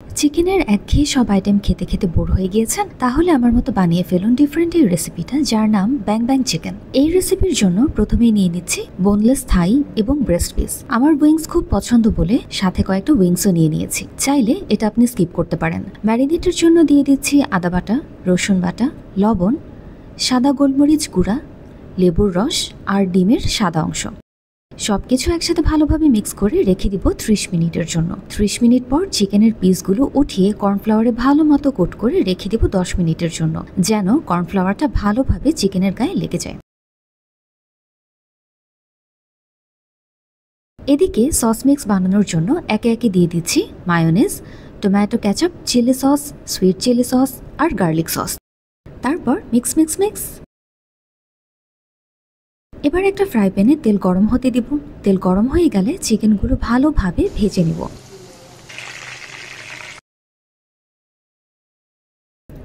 চিকেনের একঘেয়ে সব আইটেম খেতে খেতে বোর হয়ে গিয়েছেন? তাহলে আমার মতো বানিয়ে ফেলুন ডিফারেন্ট এই রেসিপিটা, যার নাম ব্যাং ব্যাং চিকেন। এই রেসিপির জন্য প্রথমেই নিয়ে নিচ্ছি বোনলেস থাই এবং ব্রেস্ট পিস। আমার উইংস খুব পছন্দ বলে সাথে কয়েকটা উইংসও নিয়ে নিয়েছি। চাইলে এটা আপনি স্কিপ করতে পারেন। ম্যারিনেটের জন্য দিয়ে দিচ্ছি আদা বাটা, রসুন বাটা, লবণ, সাদা গোলমরিচ গুঁড়া, লেবুর রস আর ডিমের সাদা অংশ। সবকিছু একসাথে ভালোভাবে মিক্স করে রেখে দিব 30 মিনিটের জন্য। 30 মিনিট পর চিকেনের পিসগুলো উঠিয়ে কর্নফ্লাওয়ারে ভালো মতো কোট করে রেখে দিব 10 মিনিটের জন্য, যেন কর্নফ্লাওয়ারটা ভালোভাবে চিকেনের গায়ে লেগে যায়। এদিকে সস মিক্স বানানোর জন্য একে একে দিয়ে দিচ্ছি mayonnaise, tomato ketchup, chilli sauce, sweet chilli sauce আর গার্লিক সস। তারপর মিক্স মিক্স মিক্স। এবার একটা ফ্রাই প্যানে তেল গরম হতে দিব। তেল গরম হয়ে গেলে চিকেনগুলো ভালোভাবে ভেজে নিব।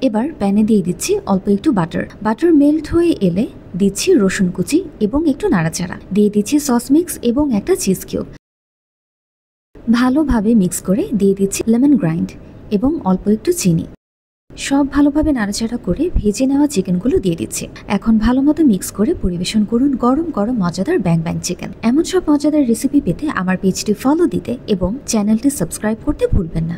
এবার প্যানে দিয়ে দিচ্ছি অল্প একটু বাটার। বাটার মেল্ট হয়ে এলে দিচ্ছি রসুন কুচি এবং একটু নাড়াচাড়া। দিয়ে দিচ্ছি সস মিক্স এবং একটা চিজ কিউব। ভালোভাবে মিক্স করে দিয়ে দিচ্ছি লেমন গ্রাইন্ড এবং অল্প একটু চিনি। সব ভালোভাবে নাড়াচাড়া করে ভেজে নেওয়া চিকেনগুলো দিয়ে দিচ্ছি। এখন ভালো মতো মিক্স করে পরিবেশন করুন গরম গরম মজাদার ব্যাং ব্যাং চিকেন। এমন সব মজাদার রেসিপি পেতে আমার পেজটি ফলো দিতে এবং চ্যানেলটি সাবস্ক্রাইব করতে ভুলবেন না।